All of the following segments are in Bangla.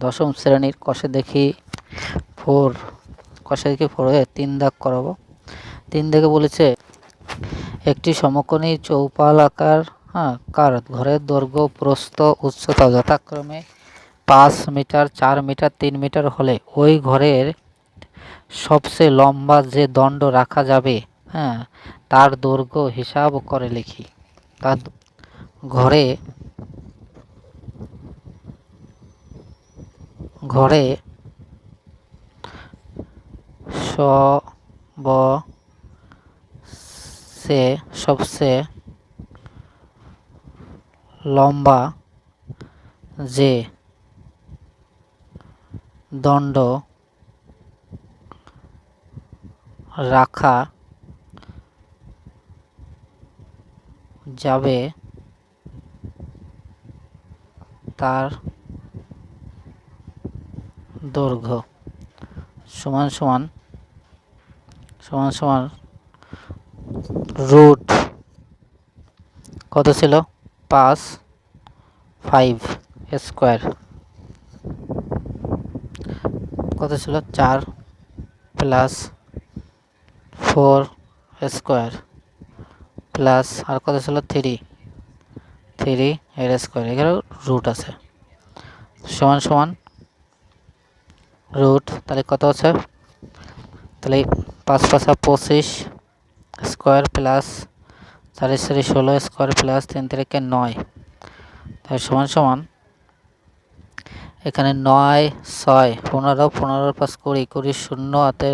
দশম শ্রেণীর কষে দেখি 4 3 দাগ করাবো। 3 দাগে বলেছে একটি সমকোণী চৌপালাকার ঘরের দৈর্ঘ্য প্রস্থ উচ্চতা যথাক্রমে 5 মিটার 4 মিটার 3 মিটার হলে ওই ঘরের সবচেয়ে লম্বা যে দণ্ড রাখা যাবে তার দৈর্ঘ্য হিসাব করে লিখি। তার ঘরে সবচেয়ে লম্বা যে দণ্ড রাখা যাবে তার দৈর্ঘ্য সমান সমান রুট কত ছিল 5 স্কোয়ার কত ছিল 4 প্লাস 4 স্কোয়ার প্লাস আর কত ছিল 3 এর স্কোয়ার, এখানে রুট আছে সমান রুট। তাহলে কত আছে, তাহলে 5 5 25 স্কোয়ার প্লাস 4 4 16 স্কোয়ার প্লাস 3 3 9, তাহলে সমান এখানে 9 6 15 15 5 20 20 0 হাতে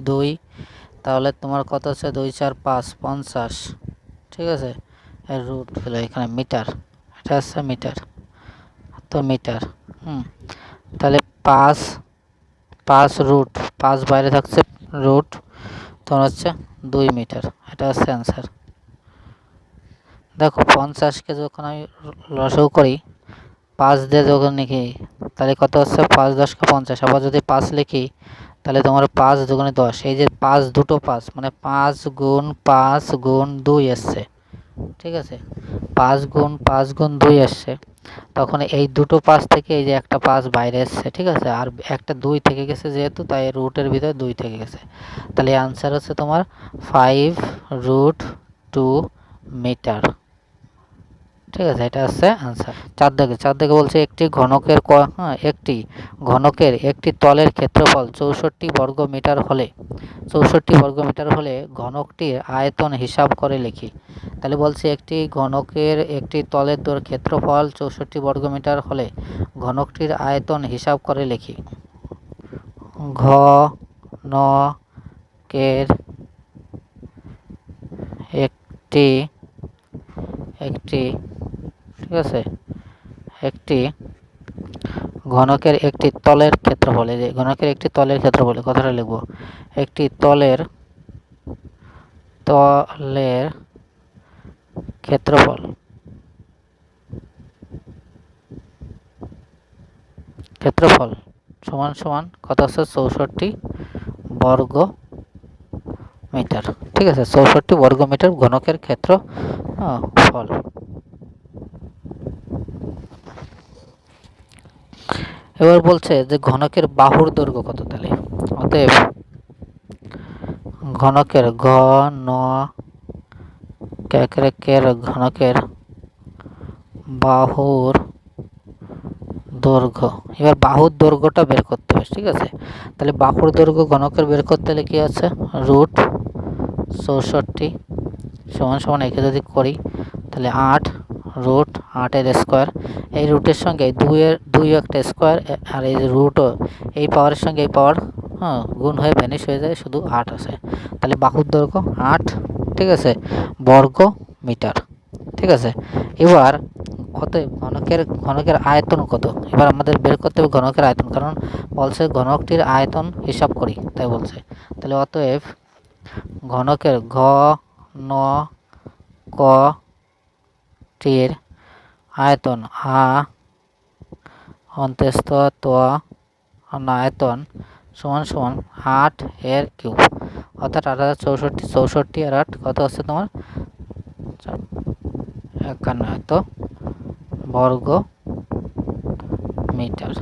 2, তাহলে তোমার কত আছে 2 4 5 50, ঠিক আছে। এর রুট হলো এখানে মিটার, এটা আছে মিটার, তো মিটার তাহলে 5 রুট 5 বাইরে থাকছে রুট, তোমার হচ্ছে 2 মিটার, এটা হচ্ছে অ্যান্সার। দেখো 50কে যখন আমি লসাগু করি 5 দিয়ে যখন লিখি তাহলে কত হচ্ছে 5 10 কে 50, আবার যদি 5 লিখি তাহলে তোমার 5 দুগুণে 10, এই যে 5 দুটো 5 মানে 5 গুণ 5 গুণ 2 আসছে, ঠিক আছে। 5 গুণ 2 আসছে, তখন এই দুটো 5 থেকে এই যে একটা 5 বাইরে এসছে, ঠিক আছে, আর একটা 2 থেকে গেছে যেহেতু, তাই রুটের ভিতরে 2 থেকে গেছে, তাহলে আনসার হচ্ছে তোমার 5√2 মিটার, ঠিক আছে, এটা হচ্ছে আনসার। 4 দাগে বলছে একটি ঘনকের একটি তলের ক্ষেত্রফল 64 বর্গ মিটার হলে ঘনকটির আয়তন হিসাব করে লিখি। তাহলে বলছে একটি ঘনকের একটি তলের ক্ষেত্রফল 64 বর্গ মিটার হলে ঘনকটির আয়তন হিসাব করে লিখি। ঘনকের একটি ঠিক আছে, একটি ঘনকের একটি তলের ক্ষেত্রফল, এই যে ঘনকের একটি তলের ক্ষেত্রফল কথাটা লিখব, একটি তলের ক্ষেত্রফল সমান কত আছে 64 বর্গ মিটার, ঠিক আছে, 64 বর্গ মিটার ঘনকের ক্ষেত্রফল। এবার বলছে যে ঘনকের বাহুর দৈর্ঘ্য কত, তাহলে অতএব ঘনকের বাহুর দৈর্ঘ্য, এবার বাহুর দৈর্ঘ্যটা বের করতে হবে, ঠিক আছে। তাহলে বাহুর দৈর্ঘ্য ঘনকের বের করতে হলে কি আছে রুট 64 সমান একে যদি করি তাহলে 8 রুট 8 এর স্কোয়ার, এই রুটের সঙ্গে 2 একটা স্কোয়ার, আর এই যে রুটও এই পাওয়ারের সঙ্গে এই পাওয়ার গুণ হয়ে ভ্যানিশ হয়ে যায়, শুধু 8 আছে। তাহলে বাহুর দৈর্ঘ্য 8, ঠিক আছে, বর্গ মিটার, ঠিক আছে। এবার অতএব ঘনকের আয়তন কত, এবার আমাদের বের করতে হবে ঘনকের আয়তন, কারণ বলছে ঘনকটির আয়তন হিসাব করি, তাই বলছে। তাহলে অতএব ঘনকের ঘনকটির আয়তন অন্তস্থ আয়তন সমান 8 এর কিউব, অর্থাৎ 64 আর 8 কত হচ্ছে তোমার 51 বর্গ মিটার।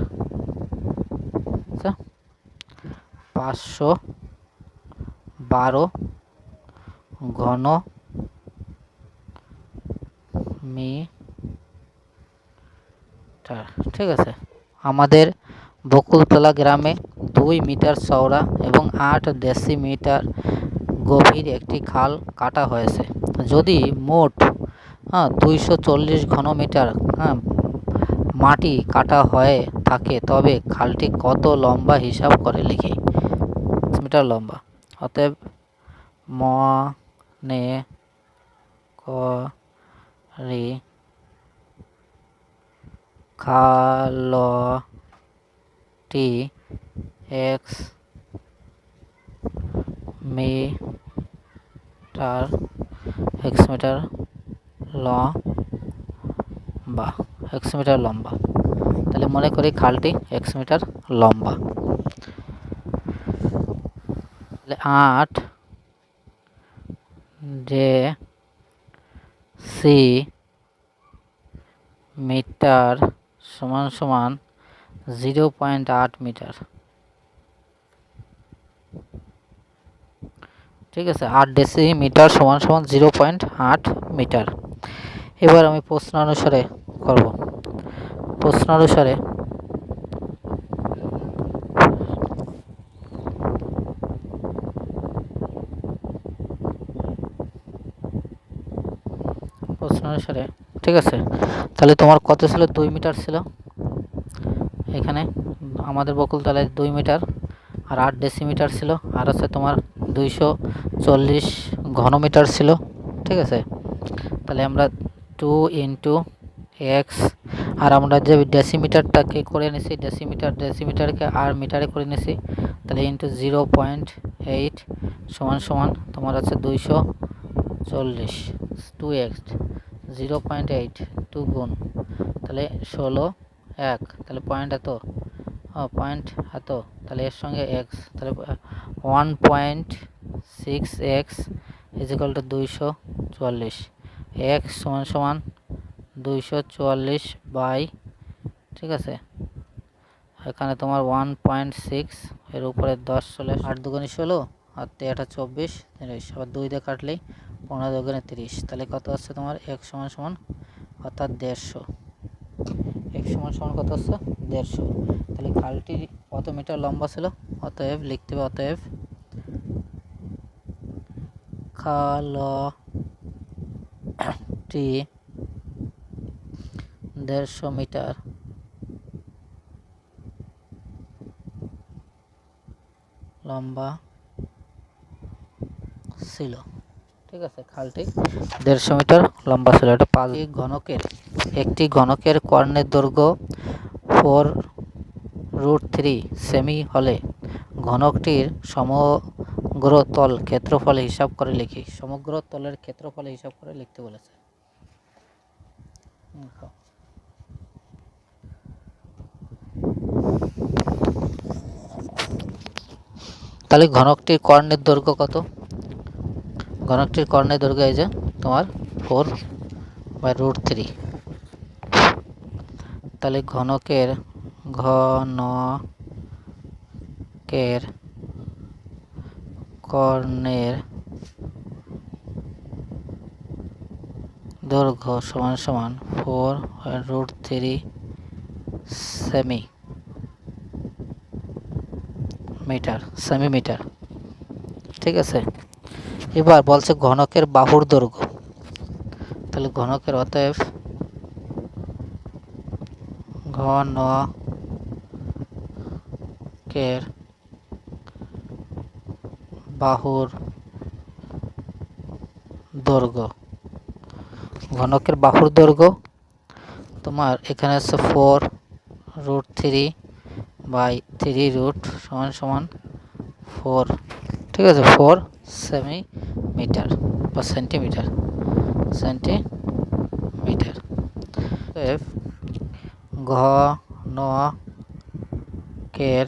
512 ঘন মিটার। ঠিক আছে, আমাদের বকুলতলা গ্রামে 2 মিটার চওড়া এবং 8 ডেসিমিটার গভীর একটি খাল কাটা হয়েছে। যদি মোট 240 ঘনমিটার মাটি কাটা হয়ে থাকে তবে খালটি কত লম্বা হিসাব করে লিখি। মিটার লম্বা। অতএব মনে করি খালটি x মিটার লম্বা, x মিটার লম্বা। তাহলে মনে করি খালটি x মিটার লম্বা। তাহলে 8 ডেসিমিটার সমান সমান 0.8 মিটার। ঠিক আছে, 8 ডেসিমিটার সমান সমান 0.8 মিটার। এবার আমি প্রশ্ন অনুসারে করব। প্রশ্ন অনুসারে ঠিক আছে, তাহলে তোমার কত ছিল? 2 মিটার ছিল। এখানে আমাদের বকুলতলায় 2 মিটার আর 8 ডেসিমিটার ছিল, আর আছে তোমার 240 ঘনমিটার ছিল। ঠিক আছে, তাহলে আমরা 2 ইন্টু এক্স, আর আমরা যে ডেসিমিটারটাকে করে নিছি, ডেসিমিটারকে আর মিটারে করে নিছি, তাহলে ইন্টু 0.8 সমান সমান তোমার আছে 240 2x 0.8 2 গুণ, তাহলে 16 1, তাহলে পয়েন্ট এত, পয়েন্ট এত, তাহলে এর সঙ্গে এক্স, তাহলে 1.6x is equal to 240। X সমান সমান 240 বাই, ঠিক আছে, এখানে তোমার 1.6 এর উপরে 10 চলে, 8 দুগুণে 16 আর 8 24 30, আবার 2 দিয়ে কাটলেই 15 দুগুণে 30, তাহলে কত আসছে তোমার x সমান সমান অর্থাৎ 150। x সমান সমান কত আসছে? 150। তাহলে খালটি কত মিটার লম্বা ছিল? অতএব লিখতে হবে, অতএব খালটি 150 মিটার লম্বা ছিল। ঠিক আছে, খালটি 150 মিটার লম্বা ছিল। এটা 5 ঘনকের একটি ঘনকের কর্ণের দৈর্ঘ্য 4√3 সেমি হলে ঘনকটির সমগ্র তল ক্ষেত্রফল হিসাব করে লিখি। সমগ্র তলের ক্ষেত্রফল হিসাব করে লিখতে বলেছে। তাহলে ঘনকটির কর্ণের দৈর্ঘ্য কত? ঘনকটির কর্ণের দৈর্ঘ্য এই যে তোমার 4/√3। তাহলে ঘনকের কর্ণের দৈর্ঘ্য সমান সমান 4/√3 সেমিমিটার। ঠিক আছে, এবার বলছে ঘনকের বাহুর দৈর্ঘ্য। তাহলে ঘনকের অতএব ঘনকের বাহুর দৈর্ঘ্য, ঘনকের বাহুর দৈর্ঘ্য তোমার এখানে আছে 4√3 বাই 3 সমান সমান 4। ঠিক আছে, 4 সেমিমিটার বা সেন্টিমিটার। ঘনকের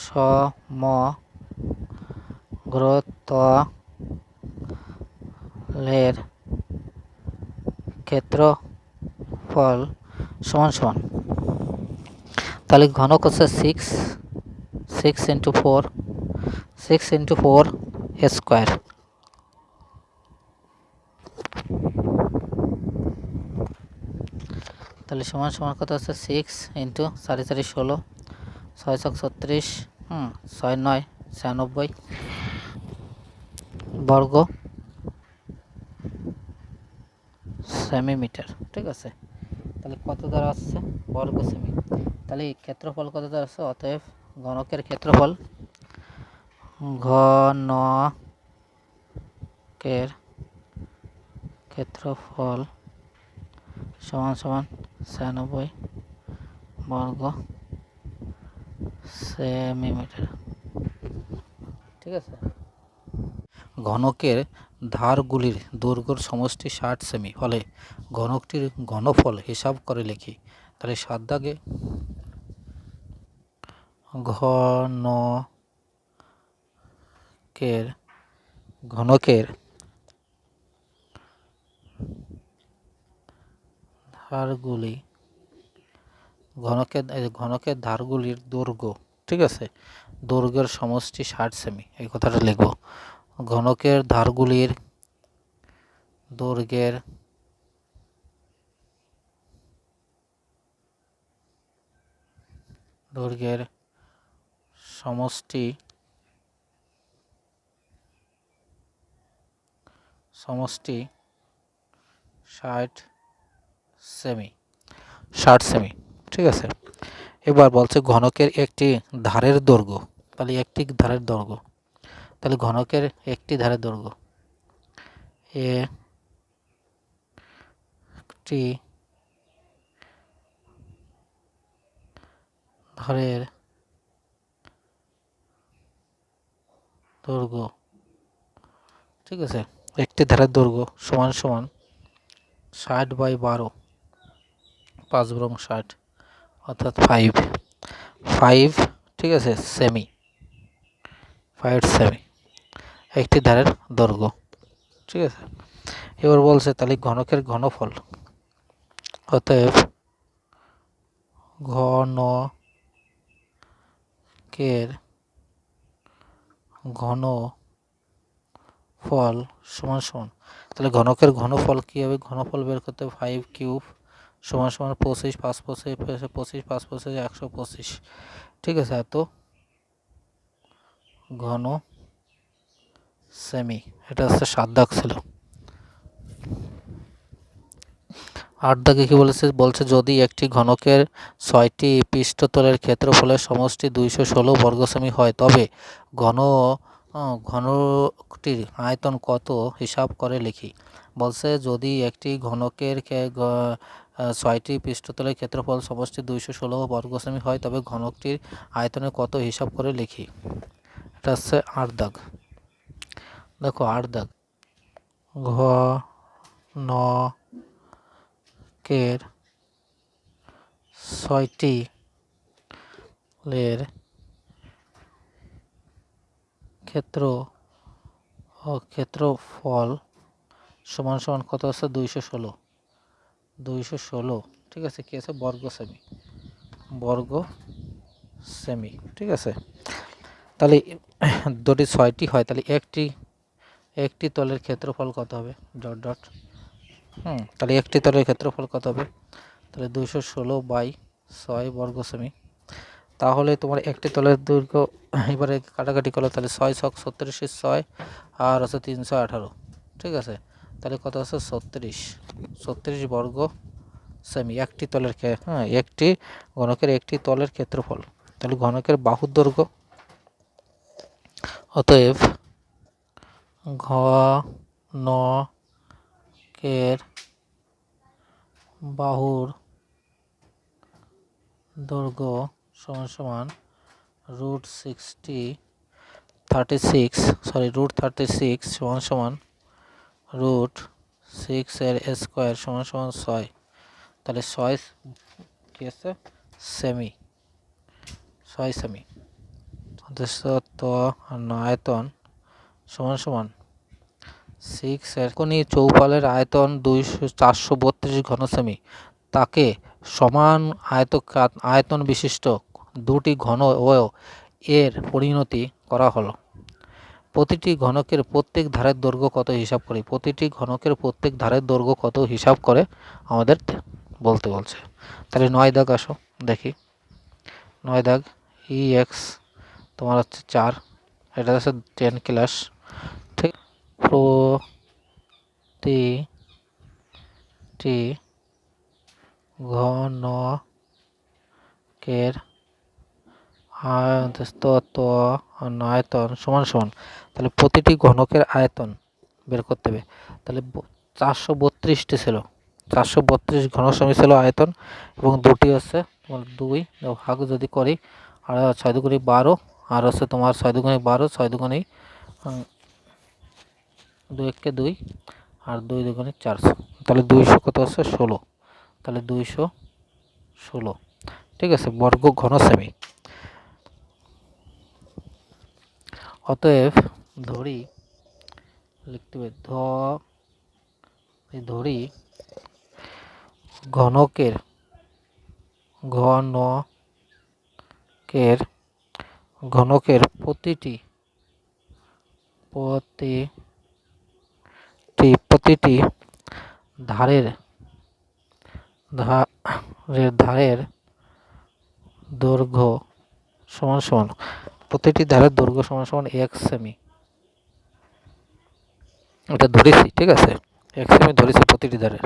সমগ্রতলের ক্ষেত্রফল সমান সমান, তাহলে ঘনক হচ্ছে 6 6 ইন্টু 4 স্কোয়ার, তাহলে সমান সমান কত আছে 6 ইন্টু 4 4 16, 6 6 36, 6 9 96 বর্গ সেমিমিটার। ঠিক আছে, তাহলে কত দ্বারা আসছে বর্গ সেমি, তাহলে ক্ষেত্রফল কত দ্বারা আসছে, অতএব ঘনকের ক্ষেত্রফল ঘনকের ক্ষেত্রফল সমান সমান 96 বর্গ সেমিমিটার। ঠিক আছে, ঘনকের ধারগুলির দৈর্ঘ্যের সমষ্টি 60 সেমি হলে ঘনকটির ঘনফল হিসাব করে লিখি। তাহলে 7 দাগে ঘনকের ঘনকের ধারগুলির দৈর্ঘ্য, ঠিক আছে, দৈর্ঘ্যের সমষ্টি 60 সেমি, এই কথাটা লিখব। ঘনকের ধারগুলির দৈর্ঘ্যের সমষ্টি 60 সেমি। ঠিক আছে, এবার বলছে ঘনকের একটি ধারের দৈর্ঘ্য, তাহলে একটি ধারের দৈর্ঘ্য, তাহলে ঘনকের একটি ধারের দৈর্ঘ্য একটি ধারের দৈর্ঘ্য, ঠিক আছে, একটি ধারের দৈর্ঘ্য সমান সমান 60/12, 5 বরং 60 অর্থাৎ 5, ঠিক আছে, সেমি, 5 সেমি একটি ধারের দৈর্ঘ্য। ঠিক আছে, এবার বলছে তাহলে ঘনকের ঘনফল, অতএব ঘনকের ঘনফল সমান সমান, তাহলে ঘনকের ঘনফল কী হবে, ঘনফল বের করতে 5 কিউব সমান সমান 25, 5 25 25, 5 25 125। ঠিক আছে, এত ঘন সেমি। এটা হচ্ছে 7 দাগ ছিল। 8 দাগে কি বলছে যদি একটি ঘনকের 6টি পৃষ্ঠতলের ক্ষেত্রফলের সমষ্টি 216 বর্গ সেমি হয় তবে ঘনকটির আয়তন কত হিসাব করে লিখি। বলছে যদি একটি ঘনকের 6টি পৃষ্ঠতলের ক্ষেত্রফল সমষ্টি 216 বর্গ সেমি হয় তবে ঘনকটির আয়তনের কত হিসাব করে লিখি। এটা হচ্ছে 8 দাগ। দেখো 8 দাগ, ঘনকের 6টি ক্ষেত্রফল সমান সমান কত আছে 216, ঠিক আছে, কি আছে বর্গ সেমি। ঠিক আছে, তাহলে যদি 6টি হয় তাহলে একটি তলের ক্ষেত্রফল কত হবে, ডট ডট, তাহলে একটি তলের ক্ষেত্রফল কত হবে, তাহলে 216/6 বর্গ সেমি। তাহলে তোমার একটি তলের দৈর্ঘ্য, এবারে কাটাকাটি করো, তাহলে 6 6 36 6 আর আছে 318। ঠিক আছে, তাহলে কত আছে 36 বর্গ সেমি একটি তলের একটি ঘনকের একটি তলের ক্ষেত্রফল। তাহলে ঘনকের বাহুর দৈর্ঘ্য, অতএব ঘনকের বাহুর দৈর্ঘ্য সমান সমান √36 সমান সমান √6 এর স্কোয়ার সমান সমান 6, তাহলে 6 কি আছে সেমি, 6 সেমি। আয়তন সমান সমান 6 এর কোনি চৌপালের আয়তন 432 ঘন সেমি, তাকে সমান আয়তন বিশিষ্ট দুটি ঘন ও এর পরিণতি করা হলো। প্রতিটি ঘনকের প্রত্যেক ধারের দৈর্ঘ্য কত হিসাব করি। প্রতিটি ঘনকের প্রত্যেক ধারের দৈর্ঘ্য কত হিসাব করে আমাদের বলতে বলছে। তাহলে 9 দাগ আসো দেখি। 9 দাগ ই এক্স তোমার হচ্ছে 4, এটা হচ্ছে 10 ক্লাস, ঠিক। প্রতিটি ঘনকের আয়তন সমান সমান, তাহলে প্রতিটি ঘনকের আয়তন বের করতে হবে। তাহলে 432টি ছিল, 432 ঘনসেমি ছিল আয়তন, এবং দুটি হচ্ছে তোমার 2 ভাগ যদি করি, আর 6 দুগুণে 12, আর হচ্ছে তোমার 6 দুগুণে 12, 6 দুগুণে 2 একে 2, আর 2 দুগুণে 4, তাহলে 200 কত হচ্ছে 16, তাহলে 216, ঠিক আছে, বর্গ ঘনসেমি। অতএব ধরি, লিখতে হবে ধরি ঘনকের প্রতিটি ধারের দৈর্ঘ্য সমান সমান, প্রতিটি ধারের দৈর্ঘ্য সমান সমান 1 সেমি। এটা ধরেছি, ঠিক আছে, 1 সেমি ধরেছি প্রতিটি ধারের।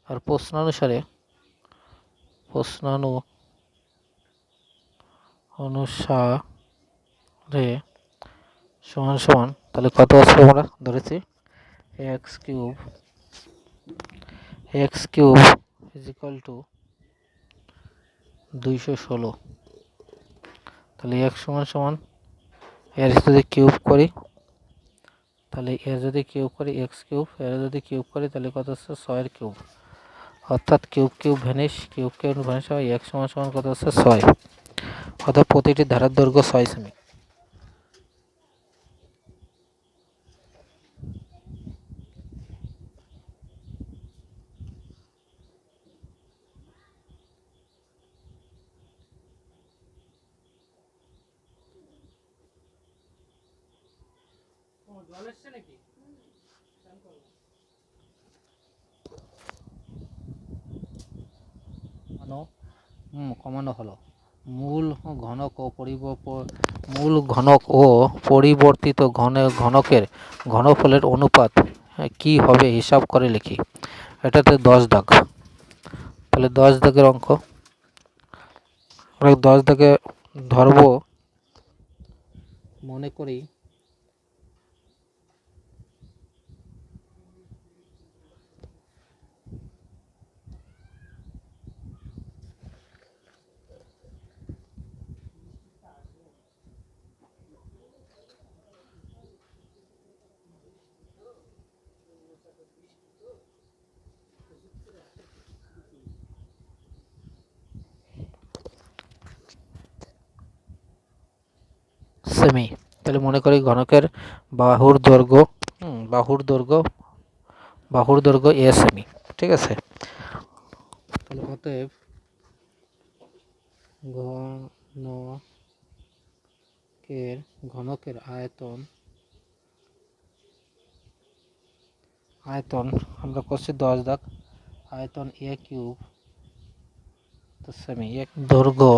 আর প্রশ্নানুসারে সমান সমান, তাহলে কত আসলে আমরা ধরেছি x cube is equal to 216, তাহলে এক্স সমান সমান এর যদি কিউব করি, তাহলে এর যদি কিউব করি এক্স কিউব, এর যদি কিউব করি তাহলে কত হচ্ছে 6 এর কিউব, অর্থাৎ কিউব ভ্যানিশ হয়, এক্স সমান সমান কত হচ্ছে 6, অর্থাৎ প্রতিটি ধারার দৈর্ঘ্য 6 সেমি। কমানো হলো মূল ঘনক ও পরিবর্তিত ঘনকের ঘনফলের অনুপাত কি হবে হিসাব করে লিখি। এটাতে 10 দাগ, তাহলে 10 দাগের অঙ্ক 10 দাগে ধরবো, মনে করি সেমি, তাহলে মনে করি ঘনকের বাহুর দৈর্ঘ্য এ সেমি, ঠিক আছে। তাহলে অতএব ঘনকের আয়তন আমরা করছি 10 দাগ, আয়তন এ কিউব তো সেমি, দৈর্ঘ্য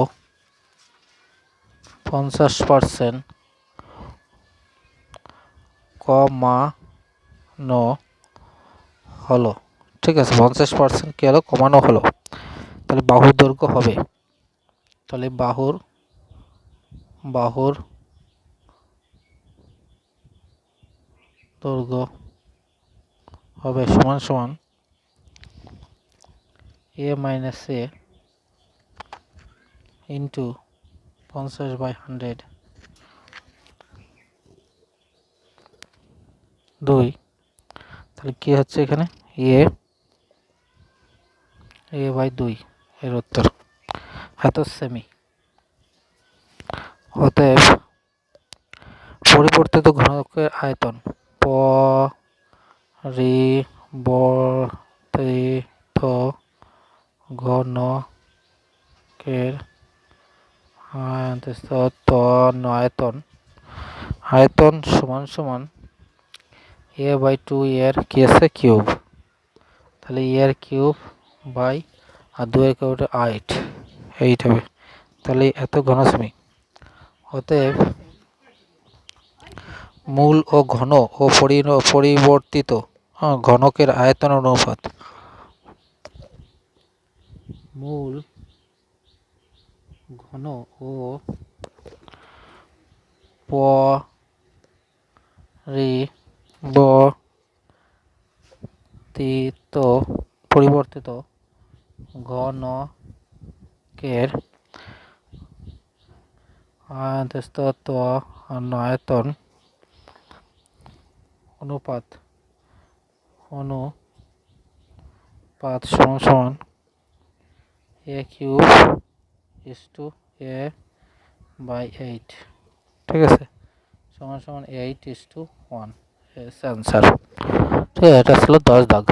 50% কমানো হলো, ঠিক আছে, 50% কি হলো, কমানো হলো। তাহলে বাহুর দৈর্ঘ্য হবে, তাহলে বাহুর দৈর্ঘ্য হবে সমান সমান a মাইনাস a ইন্টু 50/100 2, তাহলে কি হচ্ছে এখানে a/2 এর উত্তর এত সেমি। অতএব পরিবর্তিত ঘনকের আয়তন পরিবর্তিত ঘনকের ত আয়তন, আয়তন সমান সমান a/2 এর কি আছে কিউব, তাহলে এর কিউব বাই আর 2 এর কিউব 8, এইট হবে। তাহলে এত ঘন সেমি। অতএব মূল ও ঘন ও পরিবর্তিত ঘনকের আয়তন অনুপাত, মূল ঘন ও পরিবর্তিত ঘনকের আয়তন অনুপাত সমান সমান a cube is to a by 8, ঠিক আছে, সমান সমান 8:1 অ্যান্সার। ঠিক আছে, এটা ছিল 10 দাগ।